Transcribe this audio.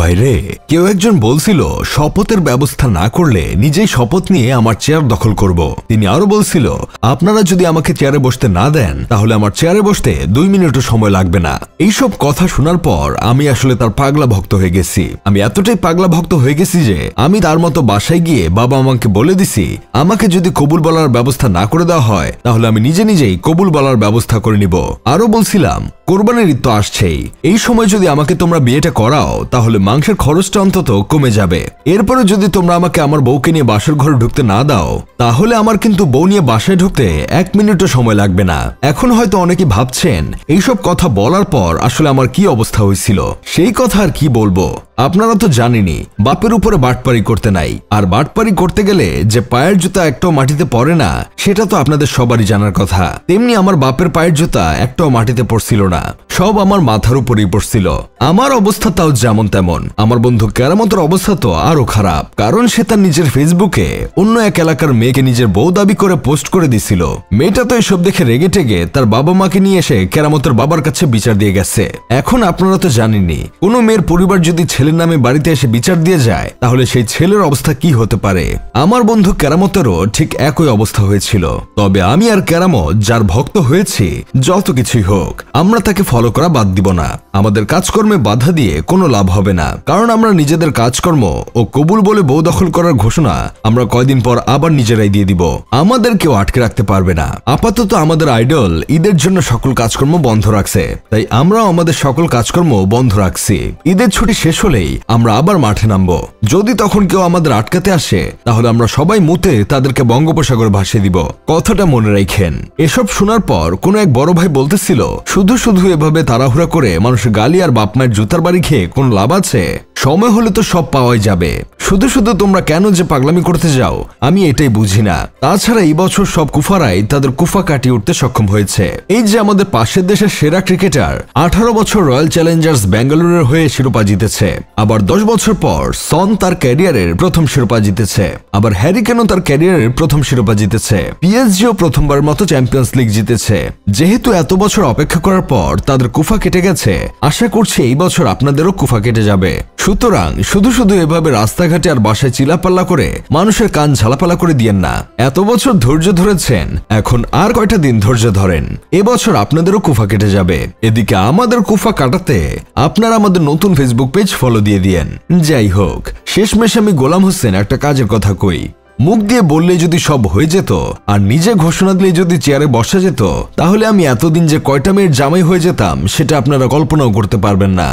বাইরে কেউ একজন বলছিল শপথের ব্যবস্থা না করলে নিজেই শপথ নিয়ে আমার চেয়ার দখল করব। তিনি আরো বলছিল আপনারা যদি আমাকে চেয়ারে বসতে না দেন তাহলে আমার চেয়ারে বসতে 2 মিনিটও সময় লাগবে না। এইসব কথা শোনার পর আমি আসলে তার পাগলা ভক্ত হয়ে গেছি। আমি এতটাই পাগলা ভক্ত হয়ে গেছি যে আমি তার মতো বাসায় গিয়ে বাবা আমাকে বলে দিছি আমাকে যদি কবুল বলার ব্যবস্থা না করে দেওয়া হয় তাহলে আমি নিজে নিজেই কবুল বলার ব্যবস্থা করে নিব। আরো বলছিলাম কোরবানির ঈদ তো আসছেই, এই সময় যদি আমাকে তোমরা বিয়েটা করাও তাহলে মাংসের খরচটা অন্তত কমে যাবে। এরপরে যদি তোমরা আমাকে আমার বউকে নিয়ে বাসার ঘরে ঢুকতে না দাও তাহলে আমার কিন্তু বউ নিয়ে বাসায় ঢুকতে 1 মিনিটও সময় লাগবে না। এখন হয়তো অনেকে ভাবছেন এইসব কথা বলার পর আসলে আমার কি অবস্থা হয়েছিল। সেই কথা আর কি বলবো, আপনারা তো জানেনই বাপের উপরে বাটপারি করতে নাই, আর বাটপারি করতে গেলে যে পায়ের জুতা একটাও মাটিতে পড়ে না সেটা তো আপনাদের সবারই জানার কথা। তেমনি আমার বাপের পায়ের জুতা একটাও মাটিতে পড়ছিল না, সব আমার মাথার উপরেই পড়ছিল। আমার অবস্থা তাও যেমন তেমন, আমার বন্ধু কেরামতের অবস্থা তো আরো খারাপ, কারণ সে তার নিজের ফেসবুকে অন্য এক এলাকার মেয়েকে নিজের বউ দাবি করে পোস্ট করে দিছিল। মেয়েটা তো এসব দেখে রেগে টেগে তার বাবা মাকে নিয়ে এসে কেরামতের বাবার কাছে বিচার দিয়ে গেছে। এখন আপনারা তো জানেনই কোনো মেয়ের পরিবার যদি ছেলের নামে বাড়িতে এসে বিচার দিয়ে যায় তাহলে সেই ছেলের অবস্থা কি হতে পারে। আমার বন্ধু কেরামতেরও ঠিক একই অবস্থা হয়েছিল। তবে আমি আর কেরামত যার ভক্ত হয়েছি, যত কিছুই হোক আমরা তাকে ফলো করা বাদ দিব না। আমাদের কাজকর্মে বাধা দিয়ে কোনো লাভ হবে না, কারণ আমরা নিজেদের কাজকর্ম ও কবুল বলে বউ দখল করার ঘোষণা আমরা কয়দিন পর আবার নিজেরাই দিয়ে দিব। আমাদের কেউ আটকে রাখতে পারবে না। আপাতত আমাদের আইডল ঈদের জন্য সকল কাজকর্ম বন্ধ রাখছে, তাই আমরাও আমাদের সকল কাজকর্ম বন্ধ রাখছি। ঈদের ছুটি শেষ হলেই আমরা আবার মাঠে নামবো। যদি তখন কেউ আমাদের আটকাতে আসে তাহলে আমরা সবাই মুতে তাদেরকে বঙ্গোপসাগর ভাসিয়ে দিব। কথাটা মনে রাখেন। এসব শোনার পর কোন এক বড় ভাই বলতেছিল শুধু শুধু এভাবে তাড়াহুড়া করে মানুষের গালি আর বাপ মায়ের জুতার বাড়ি খেয়ে কোন লাভ আছে? সময় হলে তো সব পাওয়াই যাবে। শুধু শুধু তোমরা কেন যে পাগলামি করতে যাও আমি এটাই বুঝি না। তাছাড়া এই বছর সব কুফারাই তাদের কুফা কাটিয়ে উঠতে সক্ষম হয়েছে। এই যে আমাদের পাশের দেশের সেরা ক্রিকেটার 18 বছর রয়্যাল চ্যালেঞ্জার্স ব্যাঙ্গালোরের হয়ে শিরোপা জিতেছে, আবার 10 বছর পর সন তার ক্যারিয়ারের প্রথম শিরোপা জিতেছে, আবার হ্যারি কেনও তার ক্যারিয়ারের প্রথম শিরোপা জিতেছে, পিএসজিও প্রথমবার মতো চ্যাম্পিয়ন্স লিগ জিতেছে। যেহেতু এত বছর অপেক্ষা করার পর তাদের কুফা কেটে গেছে, আশা করছি এই বছর আপনাদেরও কুফা কেটে যাবে। সুতরাং শুধু শুধু এভাবে রাস্তাঘাটে আর বাসায় চিলাপাল্লা করে মানুষের কান ঝালাপালা করে দিয়েন না। এত বছর ধৈর্য ধরেছেন, এখন আর কয়টা দিন ধৈর্য ধরেন, এবছর আপনাদেরও কুফা কেটে যাবে। এদিকে আমাদের কুফা কাটাতে আপনারা আমাদের নতুন ফেসবুক পেজ ফলো দিয়ে দিয়েন। যাই হোক, শেষমেশ আমি গোলাম হোসেন একটা কাজের কথা কই। মুখ দিয়ে বললে যদি সব হয়ে যেত আর নিজে ঘোষণা দিলে যদি চেয়ারে বসা যেত তাহলে আমি এতদিন যে কয়টা মেয়ের জামাই হয়ে যেতাম সেটা আপনারা কল্পনাও করতে পারবেন না।